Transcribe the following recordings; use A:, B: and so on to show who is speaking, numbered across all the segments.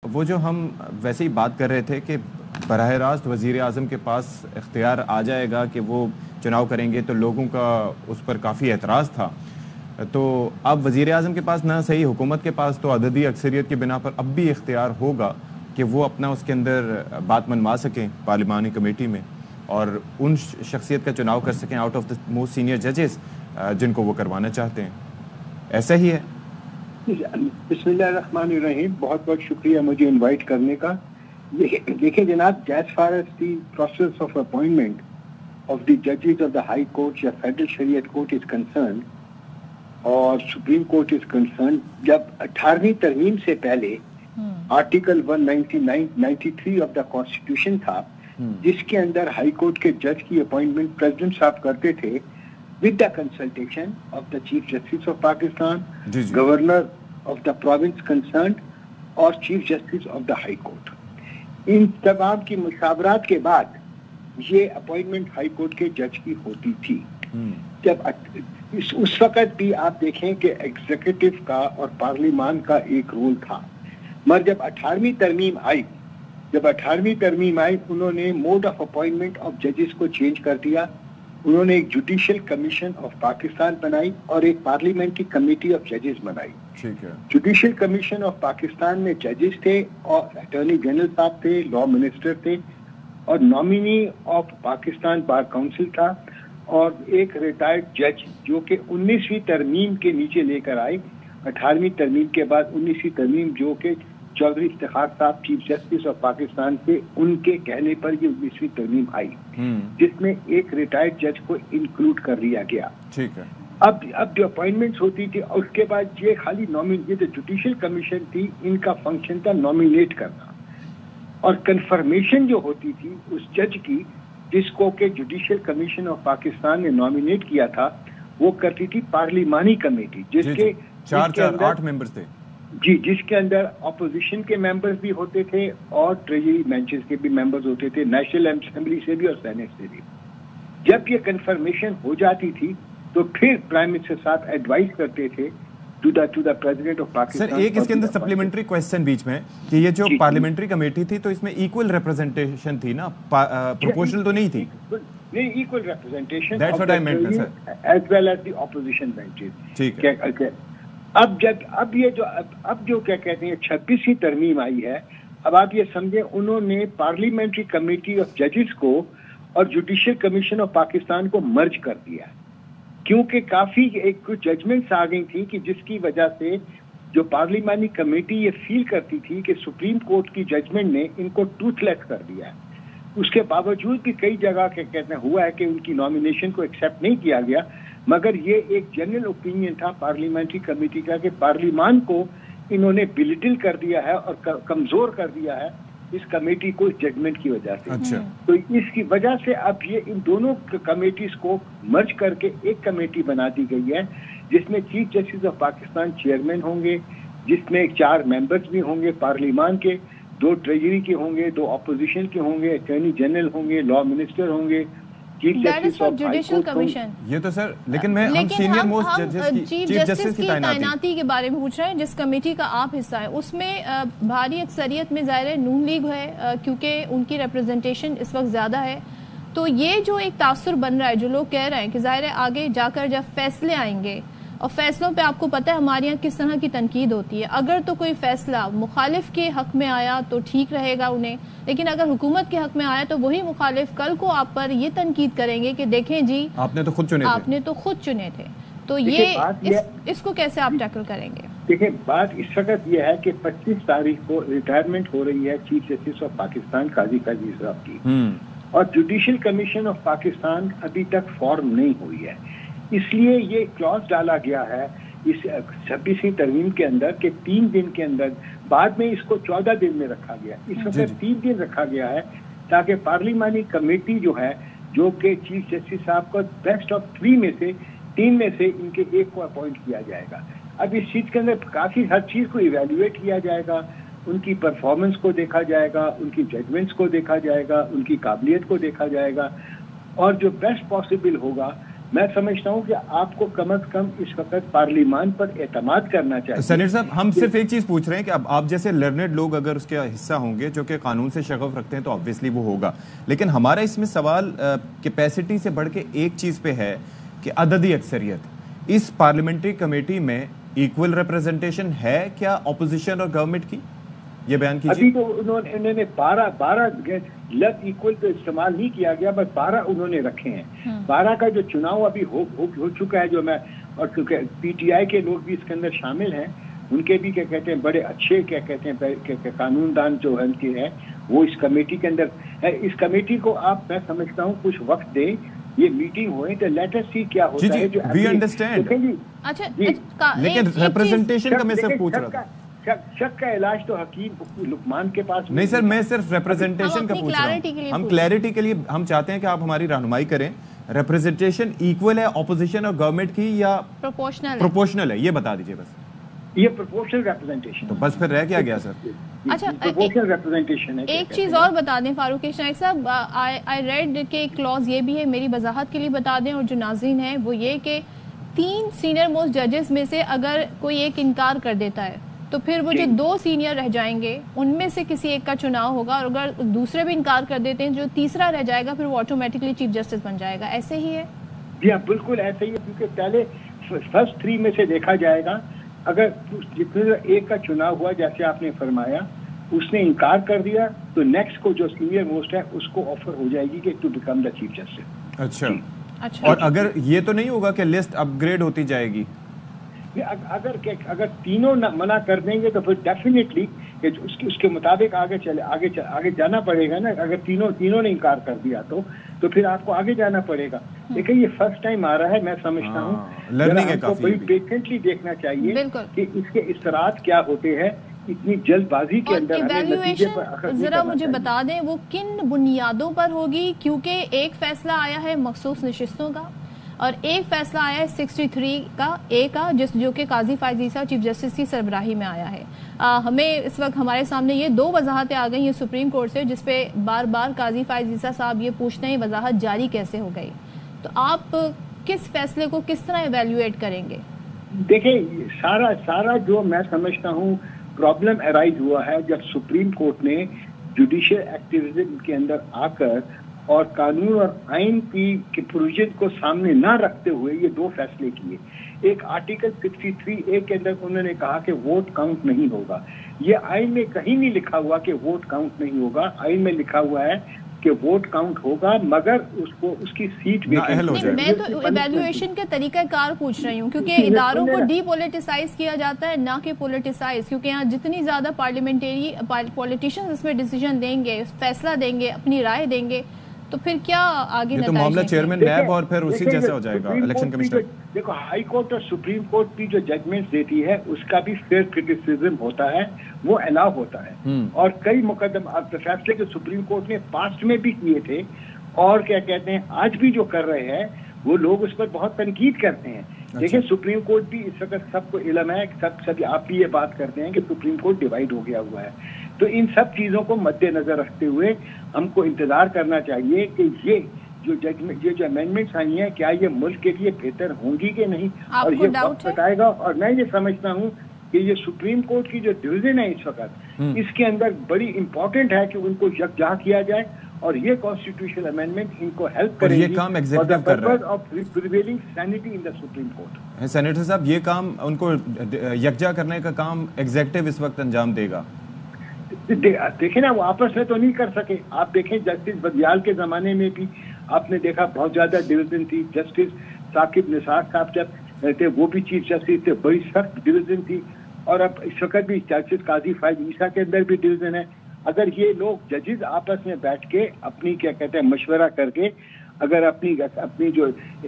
A: वो जो हम वैसे ही बात कर रहे थे कि बराह रास्त वज़ीर आज़म के पास इख्तियार आ जाएगा कि वो चुनाव करेंगे, तो लोगों का उस पर काफ़ी एतराज़ था। तो अब वज़ीर आज़म के पास ना सही, हुकूमत के पास तो अददी अक्सरियत की बिना पर अब भी इख्तियार होगा कि वो अपना उसके अंदर बात मनवा सकें पार्लिमानी कमेटी में और उन शख्सियत का चुनाव कर सकें out of the most senior जजेस जिनको वो करवाना चाहते हैं। ऐसा ही है।
B: बिस्मिल्लाहिर्रहमानिर्रहीम। बहुत बहुत शुक्रिया मुझे इनवाइट करने का। देखिए जनाब, as far as the process of appointment of the जजेस ऑफ द हाई कोर्ट या federal Shariat court is concern और सुप्रीम कोर्ट इज कंसर्न, जब 18वीं तरमीम से पहले आर्टिकल 193 ऑफ द कॉन्स्टिट्यूशन था, जिसके अंदर हाई कोर्ट के जज की अपॉइंटमेंट प्रेसिडेंट साहब करते थे with the consultation of the Chief Justice of Pakistan, Governor of the province concerned और Chief Justice of the High Court। इन तमाम की मुशावरात के बाद ये अपॉइंटमेंट हाई कोर्ट के जज की होती थी। जब उस वक्त भी आप देखें कि एग्जीक्यूटिव का और पार्लियामान का एक रोल था, मगर जब 18वीं तरमीम आई उन्होंने मोड ऑफ अपॉइंटमेंट ऑफ जजेस को चेंज कर दिया। उन्होंने एक जुडिशियल कमीशन ऑफ पाकिस्तान बनाई और एक पार्लियामेंट्री कमेटी ऑफ जजेस बनाई।
A: ठीक है।
B: जुडिशियल कमीशन ऑफ पाकिस्तान में जजेस थे और अटॉर्नी जनरल साहब थे, लॉ मिनिस्टर थे और nominee of Pakistan bar council था और एक रिटायर्ड जज जो कि 19वीं तरमीम के नीचे लेकर आई। 18वीं तरमीम के बाद 19वीं तरमीम जो कि चौधरी इफ्तिखार साहब चीफ जस्टिस ऑफ पाकिस्तान थे, उनके कहने पर ये 19वीं तरमीम आई, जिसमें एक रिटायर्ड जज को इंक्लूड कर लिया गया।
A: ठीक है।
B: अब जो अपॉइंटमेंट्स होती थी और उसके बाद ये खाली ये जो जुडिशियल कमीशन थी, इनका फंक्शन था नॉमिनेट करना और कंफर्मेशन जो होती थी उस जज की जिसको के जुडिशियल कमीशन ऑफ पाकिस्तान ने नॉमिनेट किया था, वो करती थी पार्लिमानी कमेटी, जिसके
A: 8 मेंबर्स थे
B: जी, जिसके अंदर अपोजिशन के मेंबर्स भी होते थे और ट्रेजरी बेंचेस के भी मेंबर्स होते थे, नेशनल असेंबली से भी और सेनेट से भी। जब ये कंफर्मेशन हो जाती थी तो फिर प्राइम मिनिस्टर साहब एडवाइस करते थे to the president of Pakistan.
A: Sir, एक इसके अंदर सप्लीमेंट्री क्वेश्चन बीच में कि ये जो पार्लियामेंट्री कमेटी थी तो इसमें इक्वल रिप्रेजेंटेशन थी ना, प्रोपोर्शनल तो नहीं थी?
B: नहीं, equal representation
A: that's what I meant sir,
B: as well as the opposition benches.
A: ठीक है।
B: अब जो क्या कहते हैं 26वीं तरमीम आई है, अब आप ये समझे उन्होंने पार्लियामेंट्री कमेटी ऑफ जजेस को और जुडिशियल कमीशन ऑफ पाकिस्तान को मर्ज कर दिया, क्योंकि काफी कुछ जजमेंट्स आ गई थी कि जिसकी वजह से जो पार्लियामानी कमेटी ये फील करती थी कि सुप्रीम कोर्ट की जजमेंट ने इनको टूथलेस कर दिया है। उसके बावजूद भी कई जगह के कहते हुआ है कि उनकी नॉमिनेशन को एक्सेप्ट नहीं किया गया, मगर ये एक जनरल ओपिनियन था पार्लियामेंट्री कमेटी का कि पार्लियामान को इन्होंने बिलिटिल कर दिया है और कमजोर कर दिया है इस कमेटी को, इस जजमेंट की वजह से।
A: अच्छा।
B: तो इसकी वजह से अब ये इन दोनों कमेटीज को मर्ज करके एक कमेटी बना दी गई है, जिसमें chief justice of Pakistan chairman होंगे, जिसमें 4 मेंबर्स भी होंगे पार्लियामान के, 2 ट्रेजरी के होंगे, 2 अपोजिशन के होंगे, अटॉर्नी जनरल होंगे, लॉ मिनिस्टर होंगे, chief justice of judicial commission.
A: ये तो सर, लेकिन हम सीनियर मोस्ट जजेस की चीफ जस्टिस की
C: तैनाती के बारे में पूछ रहे हैं, जिस कमेटी का आप हिस्सा है उसमें भारी अक्सरियत में ज़ाहिर है नून लीग है, क्योंकि उनकी रिप्रेजेंटेशन इस वक्त ज़्यादा है। तो ये जो एक तासुर बन रहा है, जो लोग कह रहे हैं कि ज़ाहिर है आगे जाकर जब फैसले आएंगे और फैसलों पे आपको पता है हमारे यहाँ किस तरह की तनकीद होती है, अगर तो कोई फैसला मुखालिफ के हक में आया तो ठीक रहेगा उन्हें, लेकिन अगर हुकूमत के हक में आया तो वही मुखालिफ कल को आप पर ये तनकीद करेंगे कि देखें जी
A: आपने तो खुद चुने थे।
C: तो इसको कैसे आप टैकल करेंगे?
B: देखिए, बात इस वक्त यह है कि 25 तारीख को रिटायरमेंट हो रही है चीफ जस्टिस ऑफ पाकिस्तान काजी साहब की, और जुडिशियल कमीशन ऑफ पाकिस्तान अभी तक फॉर्म नहीं हुई है। इसलिए ये क्लॉज डाला गया है इस 26वीं तरमीम के अंदर कि 3 दिन के अंदर, बाद में इसको 14 दिन में रखा गया, इस वक्त 3 दिन रखा गया है ताकि पार्लियामानी कमेटी जो है, जो कि चीफ जस्टिस साहब को बेस्ट ऑफ 3 में से इनके एक को अपॉइंट किया जाएगा। अब इस चीज के अंदर काफी हर चीज को इवेल्युएट किया जाएगा, उनकी परफॉर्मेंस को देखा जाएगा, उनकी जजमेंट्स को देखा जाएगा, उनकी काबिलियत को देखा जाएगा और जो बेस्ट पॉसिबल होगा मैं समझता हूं कि आपको कम से कम इस वक्त पार्लियामान पर एतमाद करना चाहिए।
A: सेनेटर साहब, हम सिर्फ एक चीज पूछ रहे हैं कि अब आप जैसे लर्नेड लोग अगर उसके हिस्सा होंगे जो कि कानून से शगफ रखते हैं तो ऑब्वियसली वो होगा, लेकिन हमारा इसमें सवाल कैपेसिटी से बढ़ के एक चीज पे है कि अददी अक्सरियत। इस पार्लियामेंट्री कमेटी में इक्वल रिप्रेजेंटेशन है क्या ऑपोजिशन और गवर्नमेंट की? ये बयान कीजिए।
B: अभी तो उन्होंने 12 लग इक्वल तो इस्तेमाल नहीं किया गया, बस 12 उन्होंने रखे हैं। 12 का जो चुनाव अभी हो चुका है, जो मैं और पीटीआई के लोग भी इसके अंदर शामिल हैं, उनके भी क्या कहते हैं बड़े अच्छे क्या कहते हैं कानूनदान जो उनके हैं वो इस कमेटी के अंदर है। इस कमेटी को आप मैं समझता हूँ कुछ वक्त दें, ये मीटिंग हुई तो लेट अस सी क्या होता है। जो
A: वी अंडरस्टैंड,
C: अच्छा
A: लेकिन रिप्रेजेंटेशन का मैं सिर्फ पूछ रहा था।
B: शक का इलाज तो हकीम लुकमान के पास
A: नहीं सर, मैं सिर्फ रिप्रेजेंटेशन का पूछ रहा हूं। हम क्लैरिटी के लिए हम चाहते हैं कि आप हमारी रहनुमाई करें। रिप्रेजेंटेशन इक्वल है ऑपोजिशन और गवर्नमेंट की या प्रोपोर्शनल है, ये बता दीजिए बस।
B: ये प्रोपोर्शनल रिप्रेजेंटेशन,
A: तो बस फिर रह क्या गया सर?
C: अच्छा,
B: प्रोपोर्शनल रिप्रेजेंटेशन है।
C: एक चीज और बता दें फारूक नाइक साहब, आई रेड के क्लॉज ये भी है, मेरी वजाहत के लिए बता दें और जो नाज़रीन है वो ये कि 3 सीनियर मोस्ट जजेस में से अगर कोई एक इनकार कर देता है तो फिर वो जो 2 सीनियर रह जाएंगे उनमें से किसी एक का चुनाव होगा, और अगर दूसरे भी इनकार कर देते हैं जो तीसरा रह जाएगा फिर वो ऑटोमेटिकली चीफ जस्टिस बन जाएगा। ऐसे ही है?
B: जी हाँ, बिल्कुल ऐसे ही है, क्योंकि पहले फर्स्ट 3 में से देखा जाएगा। अगर जितने एक का चुनाव हुआ जैसे आपने फरमाया, उसने इनकार कर दिया तो नेक्स्ट को जो सीनियर मोस्ट है उसको ऑफर हो जाएगी कि to become the chief justice.
A: अच्छा, और अगर ये तो नहीं होगा कि लिस्ट अपग्रेड होती जाएगी?
B: अगर तीनों मना कर देंगे तो फिर डेफिनेटली उसके मुताबिक आगे जाना पड़ेगा ना। अगर तीनों ने इनकार कर दिया तो फिर आपको आगे जाना पड़ेगा। देखिए ये फर्स्ट टाइम आ रहा है, मैं समझता हूँ लर्निंग है, काफी पेशेंटली देखना चाहिए कि इसके इस्तरात क्या होते हैं। इतनी जल्दबाजी के अंदर
C: इवैल्यूएशन जरा मुझे बता दें वो किन बुनियादों पर होगी, क्योंकि एक फैसला आया है मखसूस नशिस्तों का और एक फैसला आया है 63 का ए का, जो कि काजी फायज ईसा चीफ जस्टिस की सरबराही में आया है। हमें इस वक्त हमारे सामने ये 2 वजाहतें आ गई हैं सुप्रीम कोर्ट से, जिसपे बार बार काजी फायज ईसा साहब ये पूछते हैं वजाहत जारी कैसे हो गई। तो आप किस फैसले को किस तरह इवेल्युएट करेंगे?
B: देखिए सारा जो मैं समझता हूँ प्रॉब्लम अराइज हुआ है जब सुप्रीम कोर्ट ने जुडिशियल एक्टिविज्म के अंदर आकर और कानून और आइन की प्रोविजन को सामने ना रखते हुए ये 2 फैसले किए। एक आर्टिकल 63A के अंदर उन्होंने कहा कि वोट काउंट नहीं होगा। ये आइन में कहीं नहीं लिखा हुआ कि वोट काउंट नहीं होगा। आइन में लिखा हुआ है कि वोट काउंट होगा मगर उसको उसकी सीट
C: वेकेंट हो जाएगी। मैं तो इवैल्यूएशन के तरीकाकार पूछ रही हूँ, क्योंकि इदारों को डीपोलिटिसाइज किया जाता है ना कि पोलिटिसाइज, क्योंकि यहाँ जितनी ज्यादा पार्लियामेंटेरी पॉलिटिशियंस इसमें डिसीजन देंगे, फैसला देंगे, अपनी राय देंगे, तो फिर क्या आगे
A: तो मामला चेयरमैन नैब और फिर उसी जैसा हो जाएगा इलेक्शन कमिश्नर।
B: देखो हाई कोर्ट और सुप्रीम कोर्ट की जो जजमेंट्स देती है उसका भी फेयर क्रिटिसिज्म होता है, वो अलाउ होता है। और कई मुकदमा फैसले जो सुप्रीम कोर्ट ने पास्ट में भी किए थे और क्या कहते हैं आज भी जो कर रहे हैं वो लोग उस पर बहुत तनकीद करते हैं। देखिए सुप्रीम कोर्ट भी इस वक्त सबको इल्म है, सभी आप भी ये बात करते हैं कि सुप्रीम कोर्ट डिवाइड हो गया हुआ है। तो इन सब चीजों को मद्देनजर रखते हुए हमको इंतजार करना चाहिए कि ये जो अमेंडमेंट्स आई हैं क्या ये मुल्क के लिए बेहतर होंगी कि नहीं, और ये वक्त बताएगा। और मैं ये समझता हूँ कि ये सुप्रीम कोर्ट की जो डिवीजन है इस वक्त इसके अंदर बड़ी इंपॉर्टेंट है कि उनको यकजा किया जाए और ये कॉन्स्टिट्यूशनल अमेंडमेंट इनको हेल्प करेगी।
A: ये काम एग्जीक्यूटिव कर रहा है
B: of prevailing sanity in the supreme court.
A: Senator साहब ये काम उनको यकजा करने का काम एग्जीक्यूटिव इस वक्त अंजाम देगा।
B: देखें ना वो आपस में तो नहीं कर सके। आप देखें जस्टिस बदियाल के जमाने में भी आपने देखा बहुत ज्यादा डिवीजन थी। जस्टिस साकिब निसार साहब जब थे वो भी चीफ जस्टिस थे, बड़ी सख्त डिवीजन थी। और अब इस वक्त भी जस्टिस काजी फायज ईसा के अंदर भी डिवीजन है। अगर ये लोग जजेस आपस में बैठ के अपनी क्या कहते हैं मशवरा करके अगर अपनी जो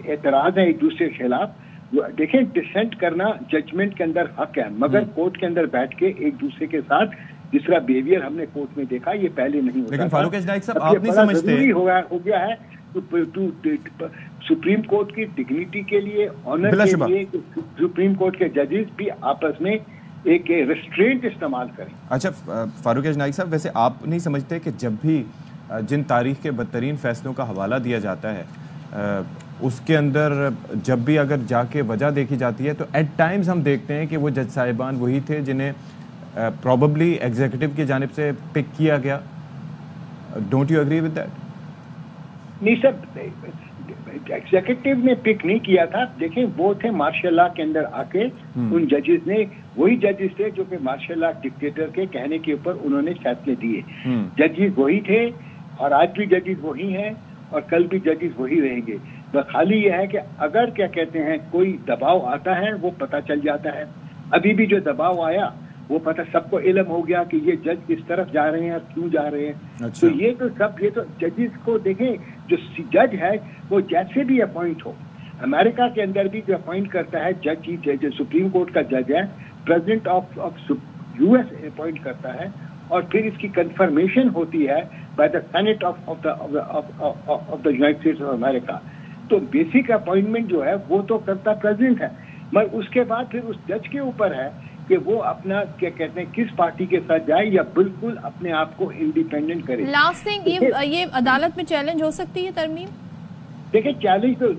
B: एतराज है एक दूसरे के खिलाफ, देखें डिसेंट करना जजमेंट के अंदर हक है, मगर कोर्ट के अंदर बैठ के एक दूसरे के साथ जिस तरह बिहेवियर हमने कोर्ट में देखा ये पहले नहीं होता।
A: लेकिन फारूक नाइक साहब आप नहीं समझते
B: हो गया है तो सुप्रीम कोर्ट की डिग्निटी के लिए, ऑनर के लिए सुप्रीम कोर्ट के जजेस भी आपस में एक रेस्ट्रेंट इस्तेमाल करें।
A: अच्छा फारूक नाइक साहब, वैसे आप नहीं समझते कि जब भी जिन तारीख के बदतरीन फैसलों का हवाला दिया जाता है उसके अंदर जब भी अगर जाके वजह देखी जाती है तो एट टाइम्स हम देखते हैं कि वो जज साहिबान वही थे जिन्हें प्रॉबली एग्जीक्यूटिव की जानिब से पिक किया गया। Don't you agree with that?
B: नहीं सर, एग्जीक्यूटिव ने पिक नहीं किया था। देखिए वो थे मार्शल लॉ के अंदर आके उन जजेस ने, वही जजेस थे जो कि मार्शल लॉ डिक्टेटर के कहने के ऊपर उन्होंने फैसले दिए। जजेस वही थे और आज भी जजेस वही हैं और कल भी जजेस वही रहेंगे। बस खाली ये है कि अगर क्या कहते हैं कोई दबाव आता है वो पता चल जाता है। अभी भी जो दबाव आया वो पता, सबको इल्म हो गया कि ये जज किस तरफ जा रहे हैं और क्यों जा रहे हैं।
A: अच्छा।
B: तो ये तो जजेस को देखें, जो जज है वो जैसे भी अपॉइंट हो, अमेरिका के अंदर भी जो अपॉइंट करता है जज, चीफ जज, सुप्रीम कोर्ट का जज है, प्रेसिडेंट ऑफ यूएस अपॉइंट करता है और फिर इसकी कंफर्मेशन होती है by the senate of the United states of America. तो बेसिक अपॉइंटमेंट जो है वो तो करता प्रेसिडेंट है, मगर उसके बाद फिर उस जज के ऊपर है कि वो अपना क्या कहते हैं किस पार्टी के साथ जाए या बिल्कुल अपने आप को इंडिपेंडेंट करे।
C: लास्ट थिंग, ये अदालत में चैलेंज हो सकती है तरमीम?
B: देखिए चैलेंज तो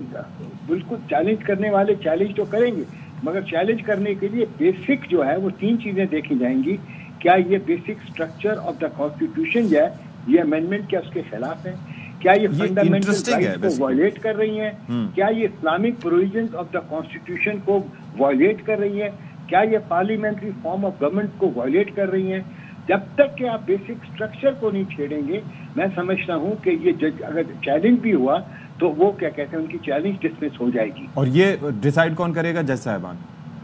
B: बिल्कुल, चैलेंज करने वाले चैलेंज तो करेंगे, मगर चैलेंज करने के लिए बेसिक जो है वो 3 चीजें देखी जाएंगी। क्या ये basic structure of the constitution जो है, ये अमेंडमेंट क्या उसके खिलाफ है? क्या ये फंडामेंटल राइट्स को वायलेट कर रही है? क्या ये Islamic provisions of the constitution को वायलेट कर रही है? क्या ये पार्लियामेंट्री फॉर्म ऑफ गवर्नमेंट को वायलेट कर रही हैं? जब तक कि आप बेसिक स्ट्रक्चर को नहीं छेड़ेंगे, मैं समझता हूं कि ये जज अगर चैलेंज भी हुआ तो वो क्या कहते हैं उनकी चैलेंज डिसमिस हो जाएगी।
A: और ये डिसाइड कौन करेगा जज साहिबान?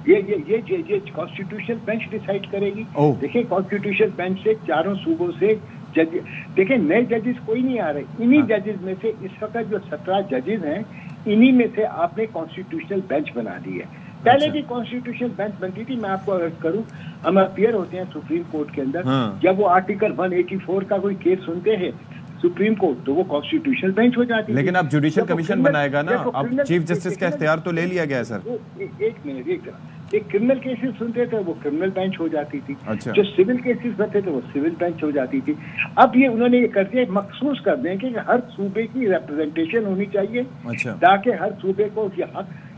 B: ये कॉन्स्टिट्यूशन बेंच डिसाइड करेगी। देखिए कॉन्स्टिट्यूशन बेंच से चारों सूबों से जज, देखिए नए जजेस कोई नहीं आ रहे। इन्हीं जजेस में से इस वक्त जो 17 जजेस हैं, इन्हीं में से आपने कॉन्स्टिट्यूशनल बेंच बना दी है। पहले भी कॉन्स्टिट्यूशनल बेंच बनती थी। मैं आपको अगर करूं, हम अपीयर होते हैं सुप्रीम कोर्ट के अंदर, जब वो आर्टिकल 184 का कोई केस सुनते हैं सुप्रीम कोर्ट, तो वो कॉन्स्टिट्यूशनल बेंच हो जाती है।
A: लेकिन अब जुडिशियल कमीशन बनाएगा ना, अब चीफ जस्टिस का इख्तियार तो ले लिया गया है सर।
B: एक मिनट, एक क्रिमिनल केसेस सुनते थे वो क्रिमिनल बेंच हो जाती थी।
A: अच्छा।
B: जो सिविल केसेस बनते थे वो सिविल बेंच हो जाती थी। अब ये उन्होंने ये कर दिया, मखसूस कर दें कि हर सूबे की रिप्रेजेंटेशन होनी चाहिए।
A: अच्छा।
B: ताकि हर सूबे को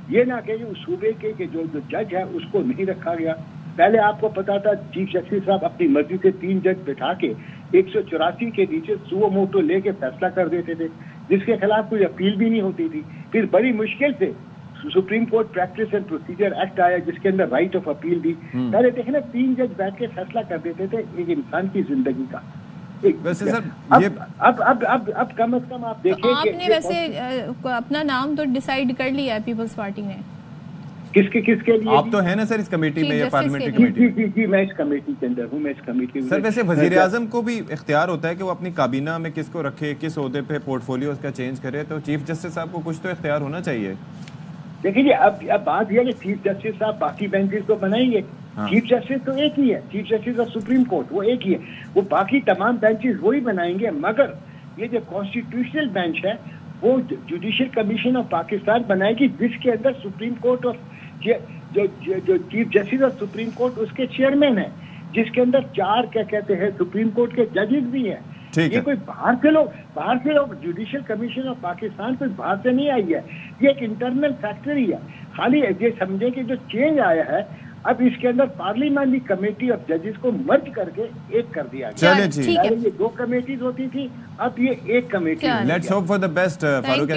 B: ये ना कहे उस सूबे के जो जज है उसको नहीं रखा गया। पहले आपको पता था चीफ जस्टिस साहब अपनी मर्जी से 3 जज बिठा के 184 के नीचे सुओ मोटो लेके फैसला कर देते थे, जिसके खिलाफ कोई अपील भी नहीं होती थी। फिर बड़ी मुश्किल से supreme court practice and procedure act आया जिसके अंदर राइट ऑफ अपील दी। पहले देखे ना 3 जज बैठ के फैसला कर देते थे एक इंसान की जिंदगी का।
A: वैसे सर ये
B: अब कम से कम आप देखिए,
C: आपने वैसे अपना नाम तो डिसाइड कर लिया है पीपल्स पार्टी ने?
B: किसके लिए?
A: आप तो है ना सर इस कमेटी में, ये पार्लियामेंट्री कमेटी?
B: जी, मैं इस कमेटी के अंदर हूँ, मैं इस कमेटी में।
A: सर वैसे वजीर आजम को भी इख्तियार होता है कि वो अपनी काबीना में किसको रखे, किस ओहदे पे पोर्टफोलियो उसका चेंज करे, तो चीफ जस्टिस साहब को कुछ तो इख्तियार होना चाहिए।
B: देखिए अब बात यह है कि चीफ जस्टिस साहब बाकी बेंचेस तो बनाएंगे। चीफ जस्टिस तो एक ही है, chief justice of supreme court वो एक ही है, वो बाकी तमाम बेंचेस वही बनाएंगे। मगर ये जो कॉन्स्टिट्यूशनल बेंच है वो जुडिशियल कमीशन ऑफ पाकिस्तान बनाएगी, जिसके अंदर सुप्रीम कोर्ट और जो chief justice of supreme court उसके चेयरमैन है, जिसके अंदर 4 क्या कहते हैं सुप्रीम कोर्ट के जजेस भी हैं। ये कोई बाहर से लोग जुडिशियल कमीशन ऑफ पाकिस्तान कोई बाहर से नहीं आई है, ये एक इंटरनल फैक्टर ही है। खाली ये समझे कि जो चेंज आया है अब इसके अंदर पार्लियामेंट्री कमेटी ऑफ जजेस को मर्ज करके एक कर दिया गया।
A: चलिए,
B: ये 2 कमेटीज होती थी, अब ये एक committee.
A: Let's hope for the best. Farooq